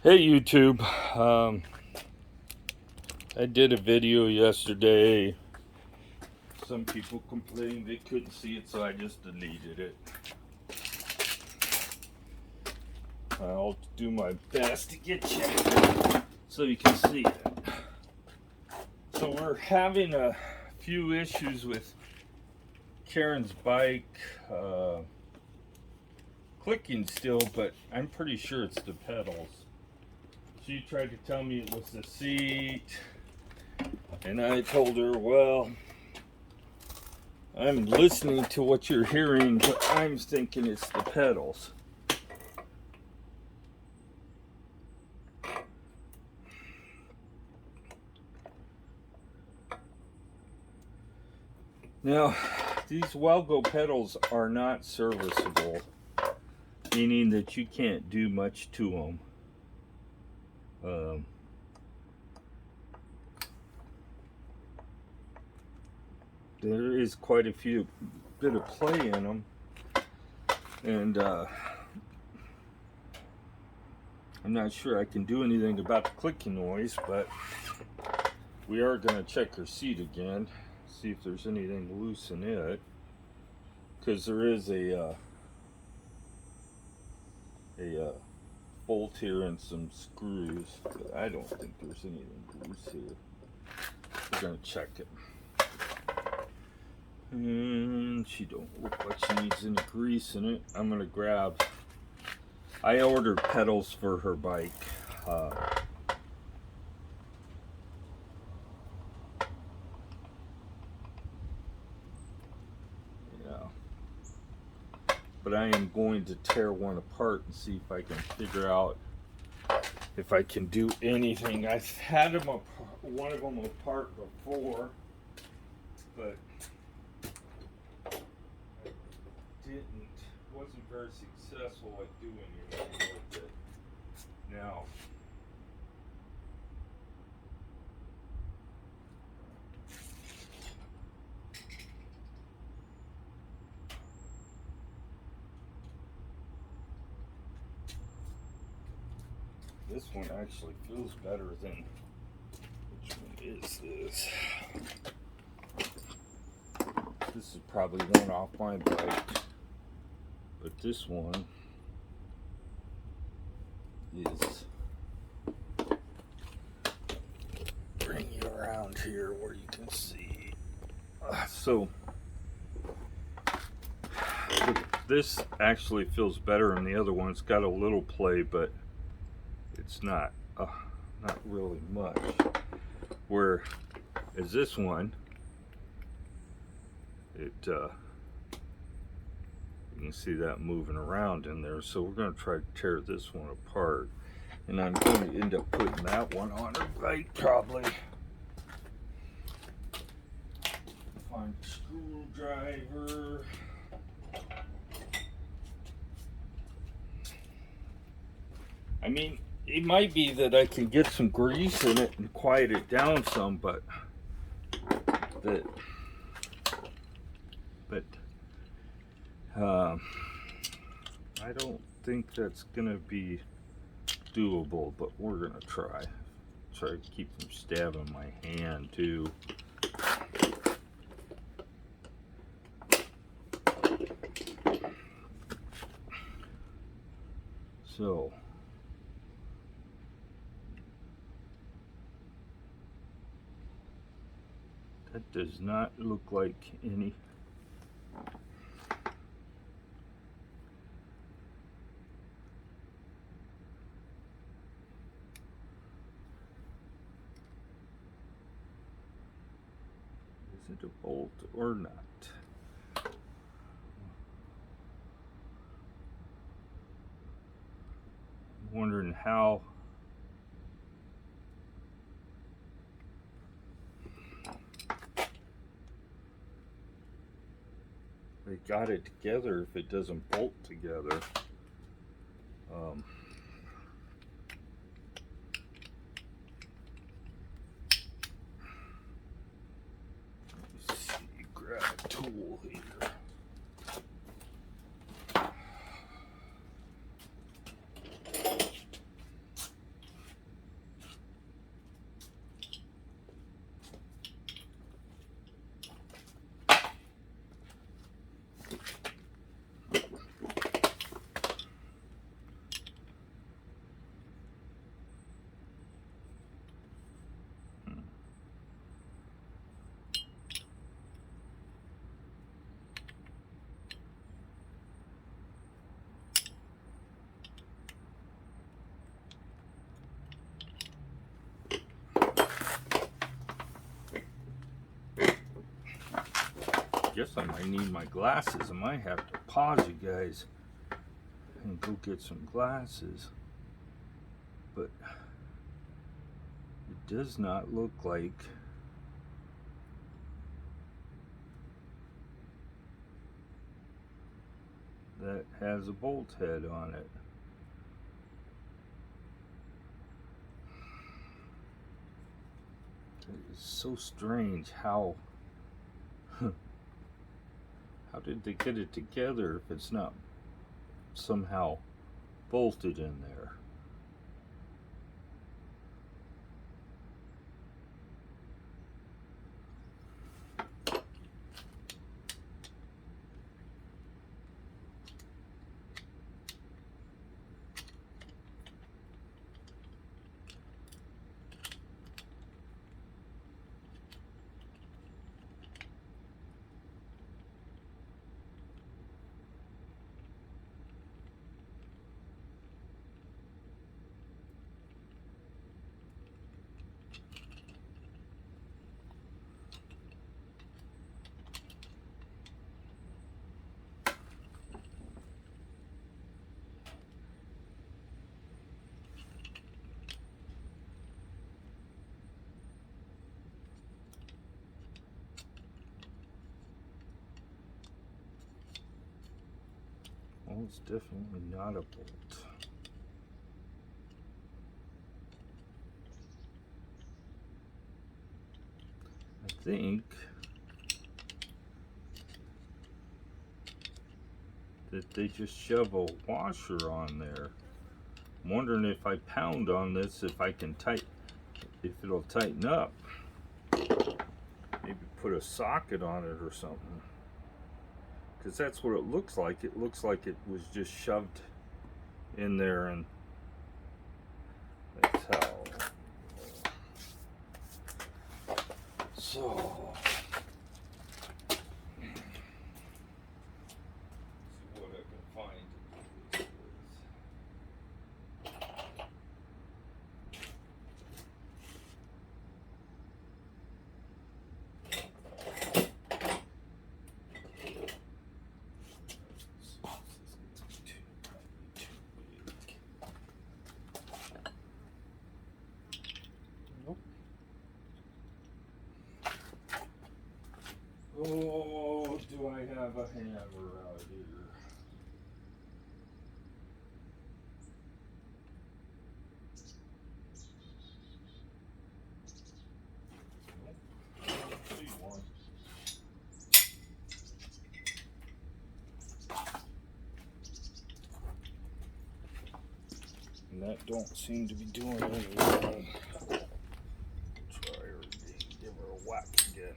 Hey YouTube, I did a video yesterday. Some people complained they couldn't see it, so I just deleted it. I'll do my best to get you so you can see it. So we're having a few issues with Karen's bike clicking still, but I'm pretty sure it's the pedals. She tried to tell me it was the seat, and I told her, well, I'm listening to what you're hearing, but I'm thinking it's the pedals. Now, these Welgo pedals are not serviceable, meaning that you can't do much to them. There is quite a bit of play in them, and I'm not sure I can do anything about the clicking noise, but we are going to check her seat again, see if there's anything loose in it, because there is a bolt here and some screws, but I don't think there's anything loose here. We're going to check it. And she don't look like she needs any grease in it. I'm going to grab, I ordered pedals for her bike. But I am going to tear one apart and see if I can figure out if I can do anything. I've had one of them apart before, but I wasn't very successful at doing anything with it. Now, this one actually feels better than, which one is this? This is probably one off my bike, but this one is, bring you around here where you can see. So this actually feels better than the other one. It's got a little play, but it's not really much. Whereas this one, you can see that moving around in there. So we're going to try to tear this one apart, and I'm going to end up putting that one on her bike probably. Find a screwdriver. I mean, it might be that I can get some grease in it and quiet it down some, but I don't think that's gonna be doable, but we're gonna try to keep from stabbing my hand too. So that does not look like any. Is it a bolt or not? I'm wondering how. They got it together if it doesn't bolt together. Let's see, grab a tool here. guess I might need my glasses. I might have to pause you guys and go get some glasses. But it does not look like that has a bolt head on it. It's so strange how how did they get it together if it's not somehow bolted in there? Well, it's definitely not a bolt. I think that they just shove a washer on there. I'm wondering if I pound on this, if it'll tighten up. Maybe put a socket on it or something. Because that's what it looks like. It looks like it was just shoved in there, and that's how. So, see what I can find to do this Oh, do I have a hammer out here? Nope. I don't see one. And that don't seem to be doing anything. Try her again. Give her a whack again.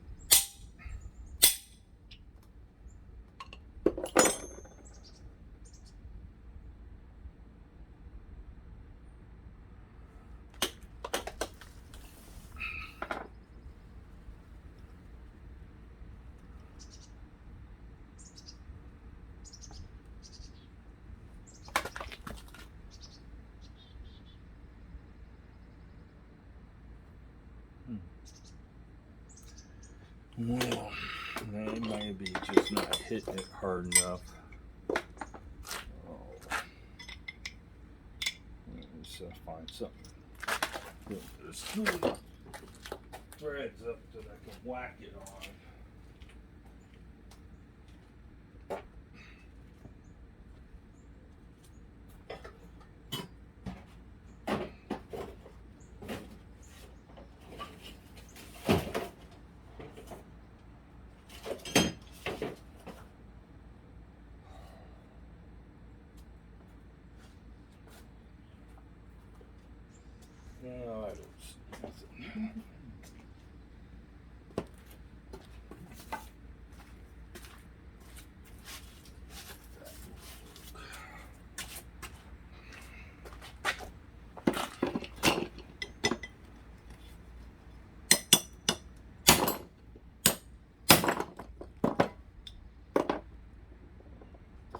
Well, they might be just not hitting it hard enough. Oh. Let's find something. There's two threads up that I can whack it on. No, I don't see nothing.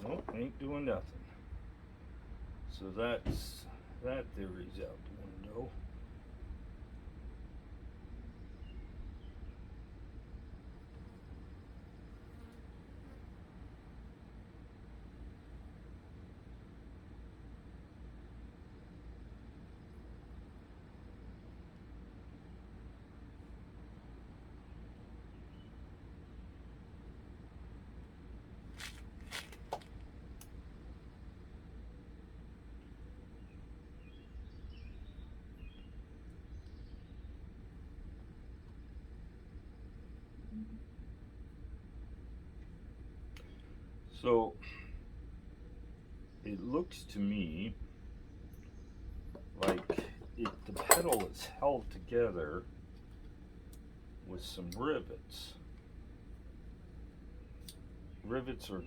Nope, ain't doing nothing. So that theory's out the window. So it looks to me like the pedal is held together with some rivets. Rivets or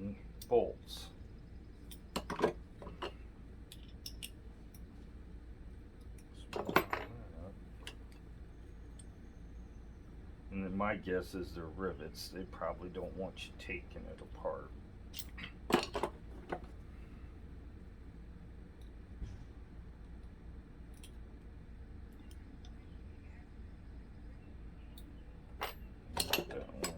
bolts. And then my guess is they're rivets. They probably don't want you taking it apart. That one.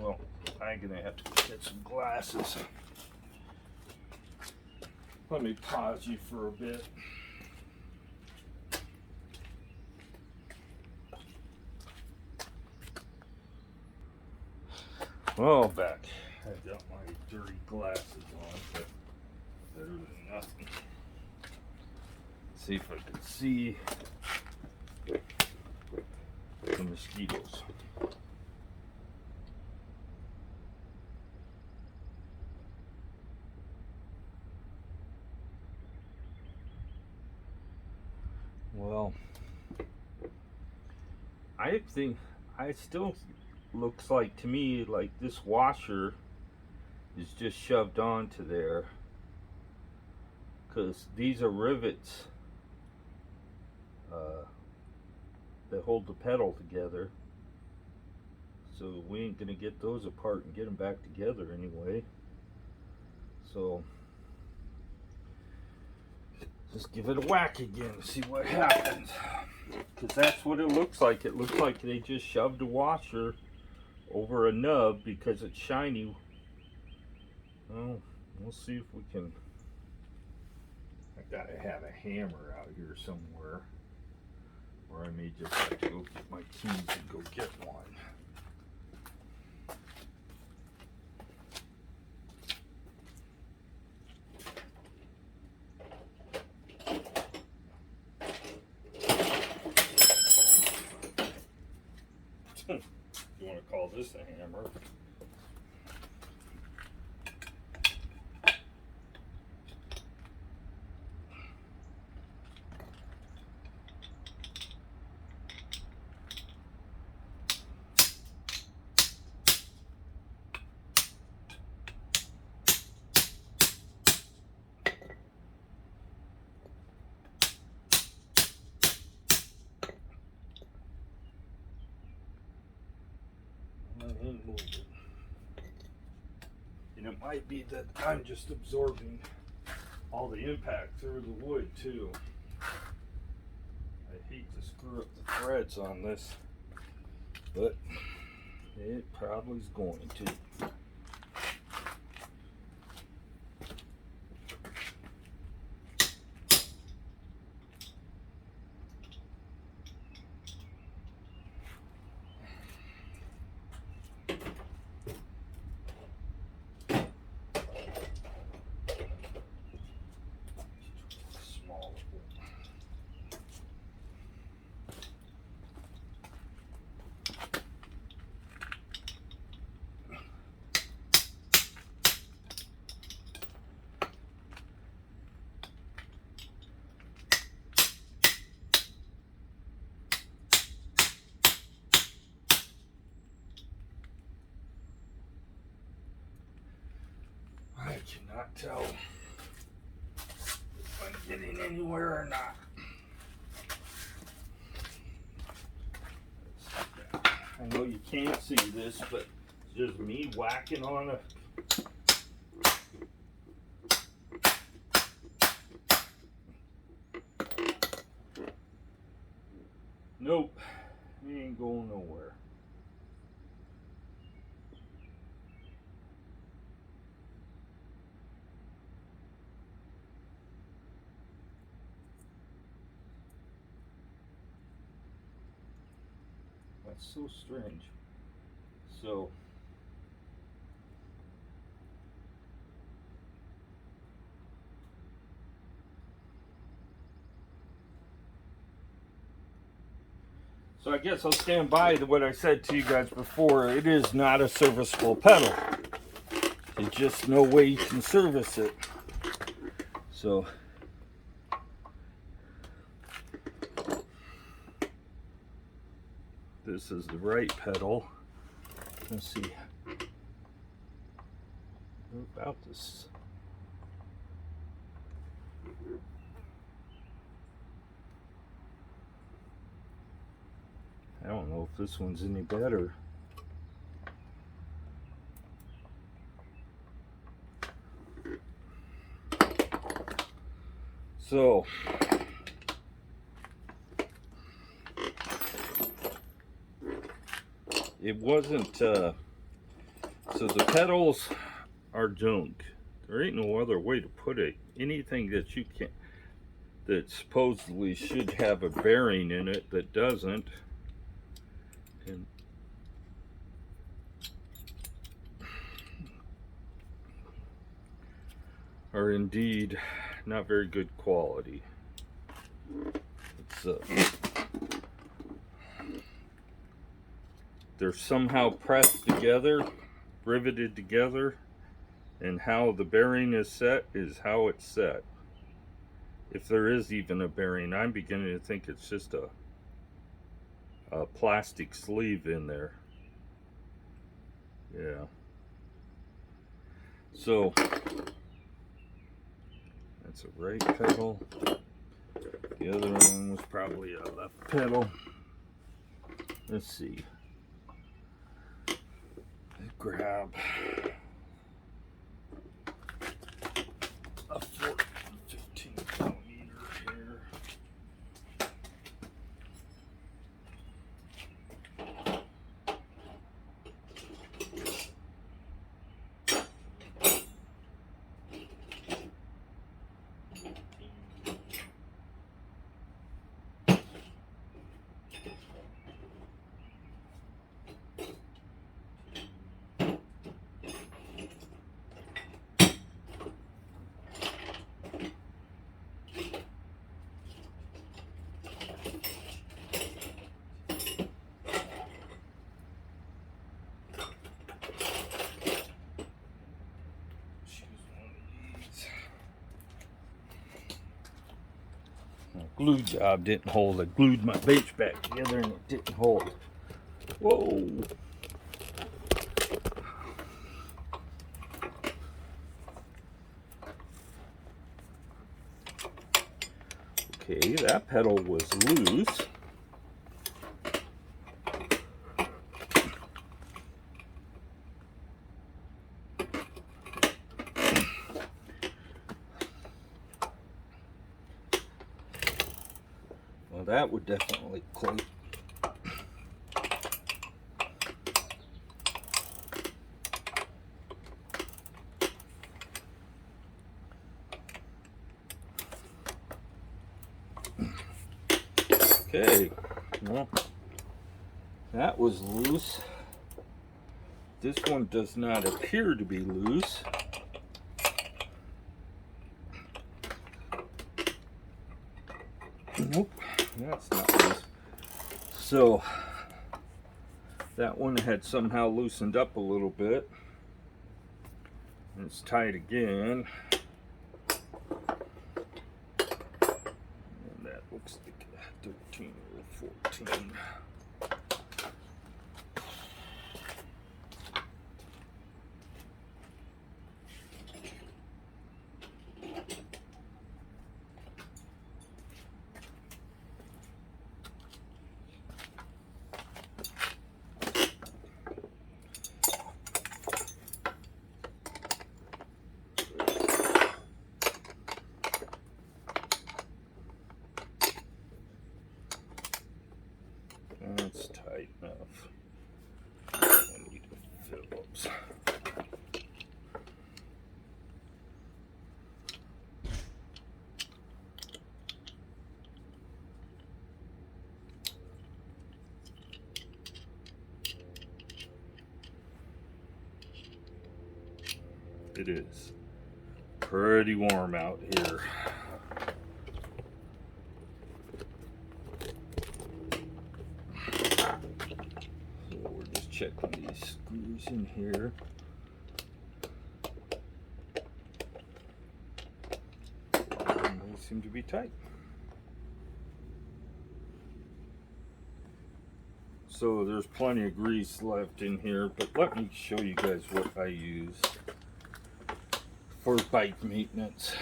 Well, I'm gonna have to get some glasses. Let me pause you for a bit. Well, back. I got my dirty glasses on, but better than nothing. See if I can see the mosquitoes. Well, I still looks like to me like this washer is just shoved onto there, because these are rivets that hold the pedal together, so we ain't gonna get those apart and get them back together anyway. So just give it a whack again and see what happens, because that's what it looks like. It looks like they just shoved a washer over a nub because it's shiny. Well, we'll see if we can. I gotta have a hammer out here somewhere, or I may just have to go get my keys and go get one. You want to call this a hammer? Ain't moving. And it might be that I'm just absorbing all the impact through the wood too. I hate to screw up the threads on this, but it probably is going to. cannot tell if I'm getting anywhere or not. I know you can't see this, but it's just me whacking on a nope, it ain't going nowhere. That's so strange. So I guess I'll stand by what I said to you guys before. It is not a serviceable pedal. There's just no way you can service it. So this is the right pedal. Let's see. What about this? I don't know if this one's any better. So it wasn't so the pedals are junk. There ain't no other way to put it. Anything that you can that supposedly should have a bearing in it that doesn't, and are indeed not very good quality. It's they're somehow pressed together, riveted together, and how the bearing is set is how it's set. If there is even a bearing, I'm beginning to think it's just a plastic sleeve in there. Yeah. So that's a right pedal. The other one was probably a left pedal. Let's see. Grab a 15 millimeter here. Glue job didn't hold. I glued my baits back together and it didn't hold. Whoa. Okay, that pedal was loose. Well, that would definitely close. Okay, well, that was loose. This one does not appear to be loose. Nope, that's not loose. So that one had somehow loosened up a little bit. And it's tight again. And that looks like 13 or 14. That's tight enough. I need a Phillips. It is pretty warm out here. So we're just checking these screws in here. And they seem to be tight. So there's plenty of grease left in here, but let me show you guys what I use for bike maintenance.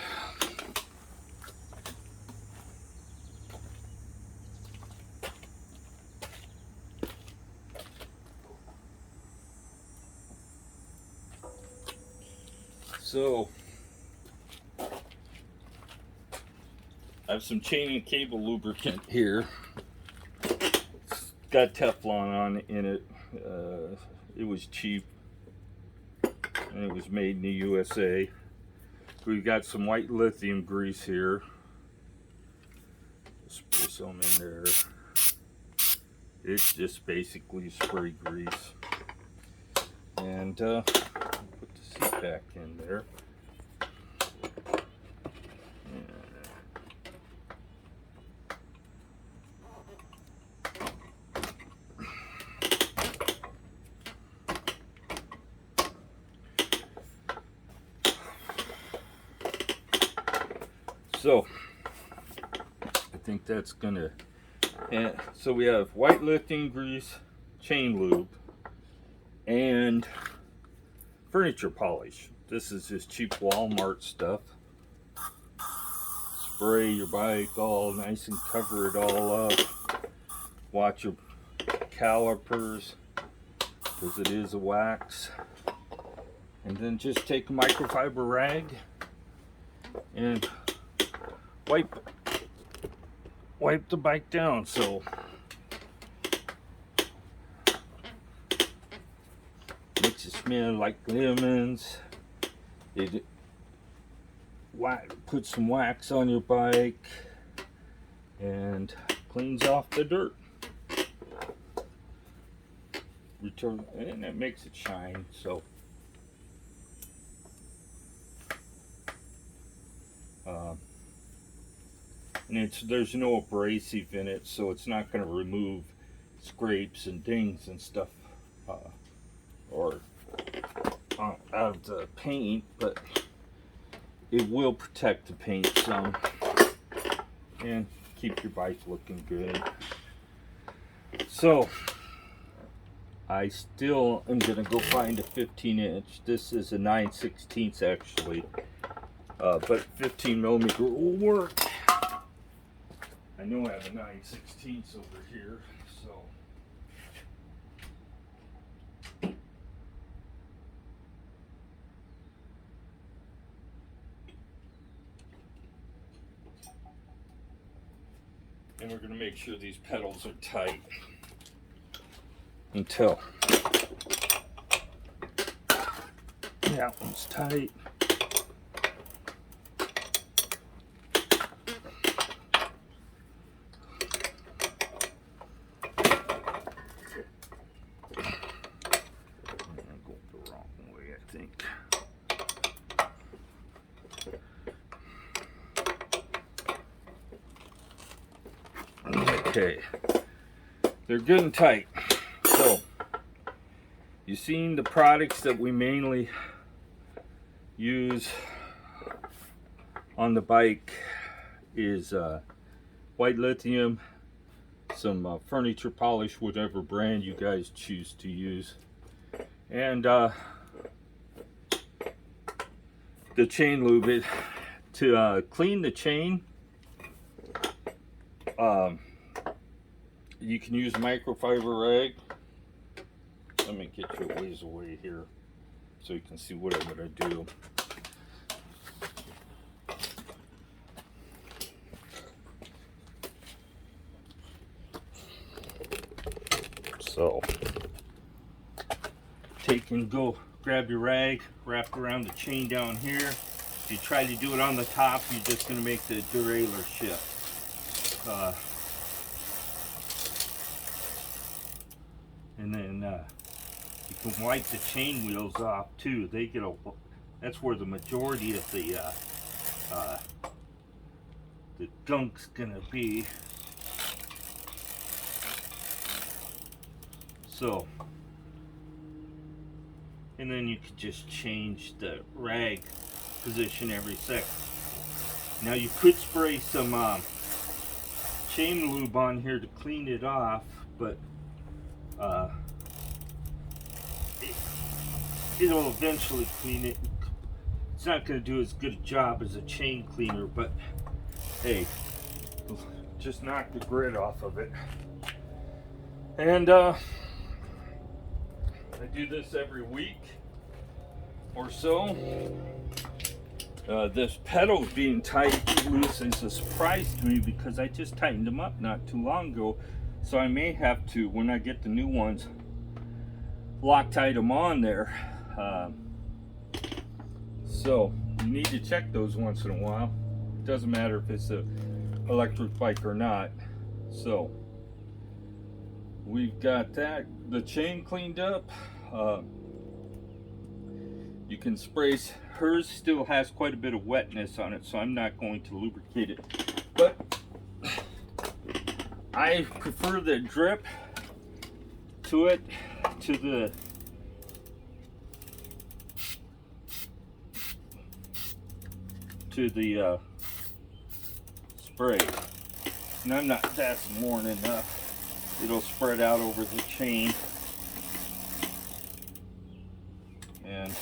So I have some chain and cable lubricant here. It's got Teflon in it. It was cheap and it was made in the USA. We've got some white lithium grease here. Just put some in there. It's just basically spray grease. And put the seat back in there. So I think that's gonna, and so we have white lithium grease, chain lube, and furniture polish. This is just cheap Walmart stuff. Spray your bike all nice and cover it all up. Watch your calipers, because it is a wax. And then just take a microfiber rag and wipe the bike down. So makes it smell like lemons. It put some wax on your bike and cleans off the dirt. Return, and it makes it shine. So and there's no abrasive in it, so it's not going to remove scrapes and dings and stuff or out of the paint, but it will protect the paint some and keep your bike looking good. So I still am going to go find a 15-inch. This is a 9/16 actually, but 15 millimeter will work. I know I have a 9/16 over here, so. And we're going to make sure these pedals are tight until that one's tight. Okay, they're good and tight. So you've seen the products that we mainly use on the bike is white lithium, some furniture polish, whatever brand you guys choose to use, and the chain lube. To clean the chain, you can use microfiber rag. Let me get you a ways away here so you can see what I'm going to do. So take and go grab your rag, wrap around the chain down here. If you try to do it on the top, you're just going to make the derailleur shift. And then you can wipe the chain wheels off too. They get a, that's where the majority of the gunk's gonna be. So, and then you could just change the rag position every second. Now you could spray some chain lube on here to clean it off, but it'll eventually clean it. It's not going to do as good a job as a chain cleaner, but hey, just knock the grit off of it. And I do this every week or so. This pedal being tight loose is a surprise to me because I just tightened them up not too long ago. So I may have to, when I get the new ones, Loctite them on there. So you need to check those once in a while. It doesn't matter if it's an electric bike or not. So we've got that, the chain cleaned up. You can spray. Hers still has quite a bit of wetness on it, so I'm not going to lubricate it. But I prefer the drip to it, to the spray. And I'm not, that's worn enough. It'll spread out over the chain and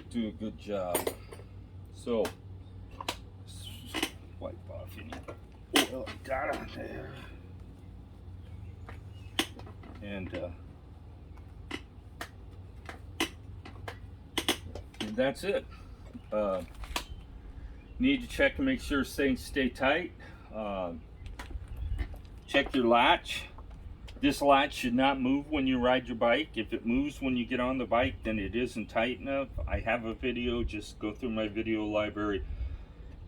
do a good job. So wipe off any oil I got on there. And that's it. Need to check and make sure things stay tight. Check your latch. This latch should not move when you ride your bike. If it moves when you get on the bike, then it isn't tight enough. I have a video, just go through my video library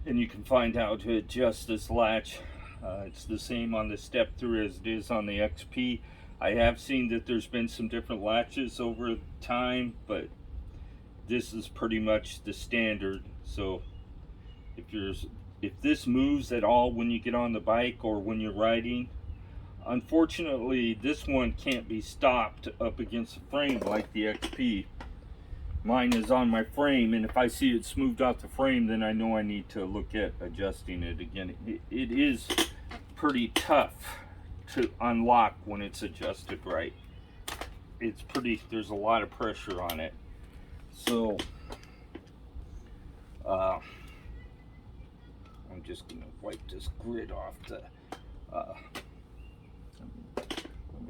and you can find how to adjust this latch. It's the same on the Step Through as it is on the XP. I have seen that there's been some different latches over time, but this is pretty much the standard. So if this moves at all when you get on the bike or when you're riding, unfortunately this one can't be stopped up against the frame like the XP. Mine is on my frame, and if I see it's moved off the frame, then I know I need to look at adjusting it again. It is pretty tough to unlock when it's adjusted right. It's pretty, there's a lot of pressure on it. So I'm just gonna wipe this grit off the let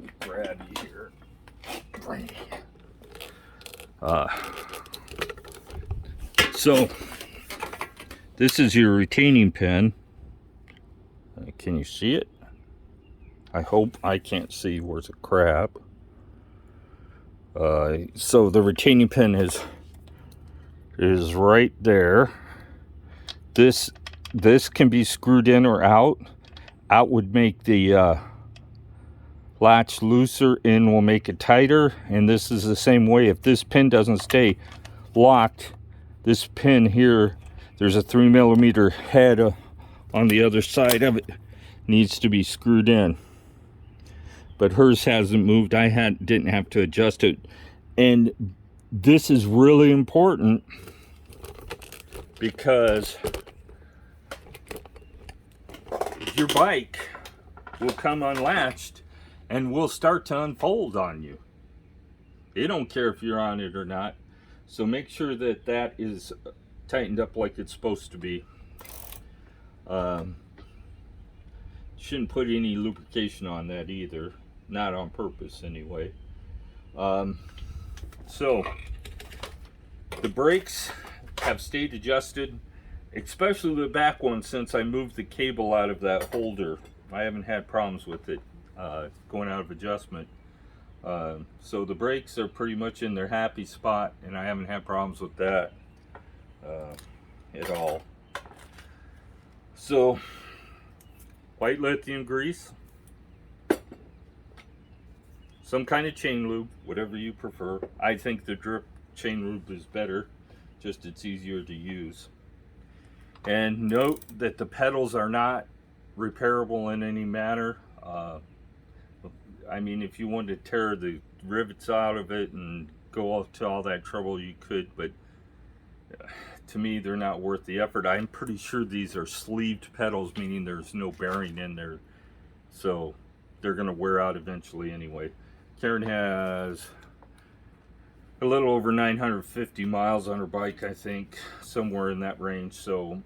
me grab you here. So this is your retaining pin. Can you see it? I hope. I can't see. Where's the crap? So the retaining pin is right there. This can be screwed in or out. Out would make the latch looser, in will make it tighter, and this is the same way. If this pin doesn't stay locked, this pin here, there's a 3mm head on the other side of it, needs to be screwed in. But hers hasn't moved. I didn't have to adjust it. And this is really important because your bike will come unlatched and will start to unfold on you. They don't care if you're on it or not. So make sure that that is tightened up like it's supposed to be. Shouldn't put any lubrication on that either. Not on purpose anyway. So the brakes have stayed adjusted, especially the back one, since I moved the cable out of that holder. I haven't had problems with it going out of adjustment. So the brakes are pretty much in their happy spot, and I haven't had problems with that at all. So white lithium grease, some kind of chain lube, whatever you prefer. I think the drip chain lube is better, just it's easier to use. And note that the pedals are not repairable in any manner. I mean, if you wanted to tear the rivets out of it and go to all that trouble, you could, but to me, they're not worth the effort. I'm pretty sure these are sleeved pedals, meaning there's no bearing in there, so they're going to wear out eventually anyway. Karen has a little over 950 miles on her bike, I think, somewhere in that range, so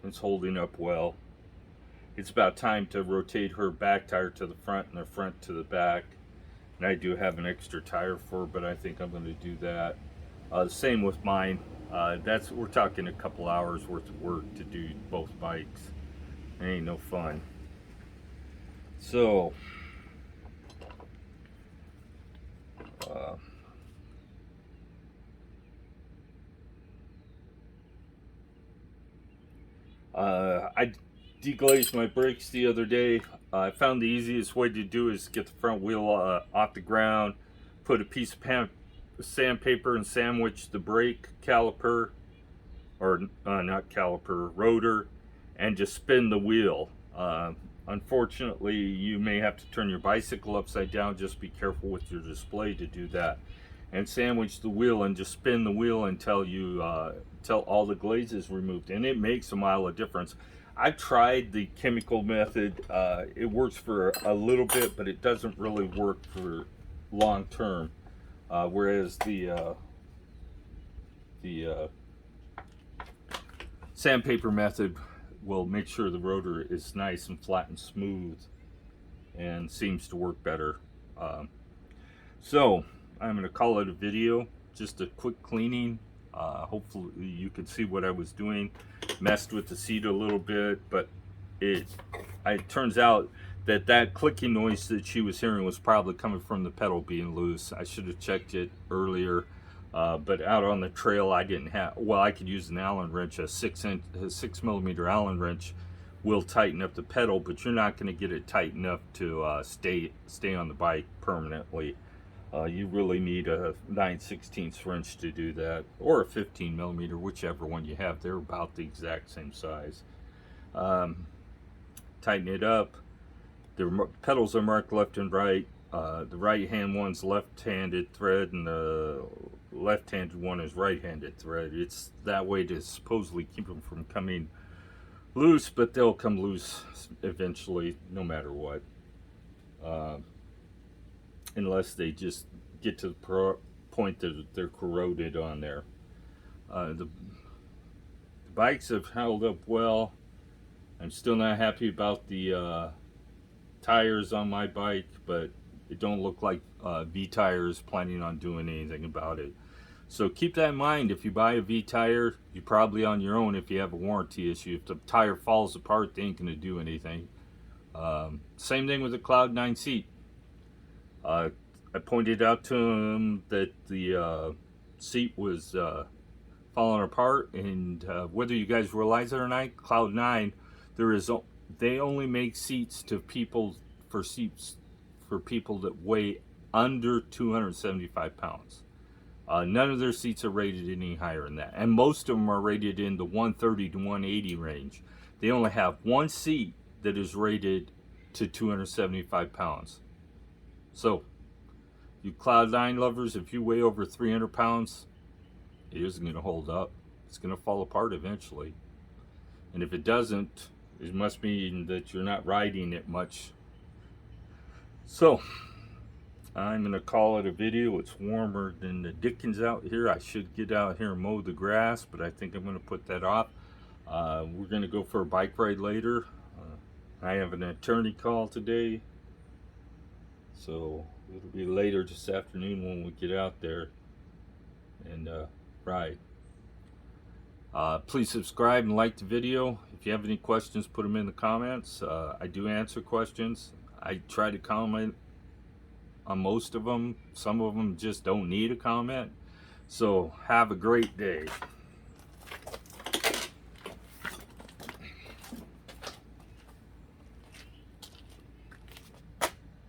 it's holding up well. It's about time to rotate her back tire to the front and the front to the back. And I do have an extra tire for her, but I think I'm going to do that. Same with mine. We're talking a couple hours worth of work to do both bikes. It ain't no fun. So I deglazed my brakes the other day. I found the easiest way to do is get the front wheel off the ground, put a piece of sandpaper and sandwich the brake caliper, or not caliper, rotor, and just spin the wheel. Unfortunately, you may have to turn your bicycle upside down. Just be careful with your display to do that. And sandwich the wheel and just spin the wheel until all the glaze is removed, and it makes a mile of difference. I've tried the chemical method. It works for a little bit, but it doesn't really work for long term. Whereas the sandpaper method will make sure the rotor is nice and flat and smooth, and seems to work better. So I'm going to call it a video, just a quick cleaning. Hopefully you could see what I was doing. Messed with the seat a little bit, but it turns out that clicking noise that she was hearing was probably coming from the pedal being loose. I should have checked it earlier, but out on the trail I didn't have, well, I could use an Allen wrench. A 6mm Allen wrench will tighten up the pedal, but you're not going to get it tight enough to stay on the bike permanently. You really need a 9/16 wrench to do that, or a 15mm, whichever one you have. They're about the exact same size. Tighten it up. The pedals are marked left and right. The right hand one's left-handed thread, and the left-handed one is right-handed thread. It's that way to supposedly keep them from coming loose, but they'll come loose eventually, no matter what. Unless they just get to the point that they're corroded on there. The bikes have held up well. I'm still not happy about the tires on my bike, but it don't look like V tires planning on doing anything about it. So keep that in mind. If you buy a V tire, you're probably on your own if you have a warranty issue. If the tire falls apart, they ain't gonna do anything. Same thing with the Cloud 9 seat. I pointed out to him that the seat was falling apart, and whether you guys realize it or not, Cloud 9, they only make seats for people that weigh under 275 pounds. None of their seats are rated any higher than that, and most of them are rated in the 130 to 180 range. They only have one seat that is rated to 275 pounds. So, you Cloud 9 lovers, if you weigh over 300 pounds, it isn't going to hold up. It's going to fall apart eventually. And if it doesn't, it must mean that you're not riding it much. So, I'm going to call it a video. It's warmer than the dickens out here. I should get out here and mow the grass, but I think I'm going to put that off. We're going to go for a bike ride later. I have an attorney call today, so it'll be later this afternoon when we get out there and ride. Please subscribe and like the video. If you have any questions, put them in the comments. I do answer questions. I try to comment on most of them. Some of them just don't need a comment. So have a great day.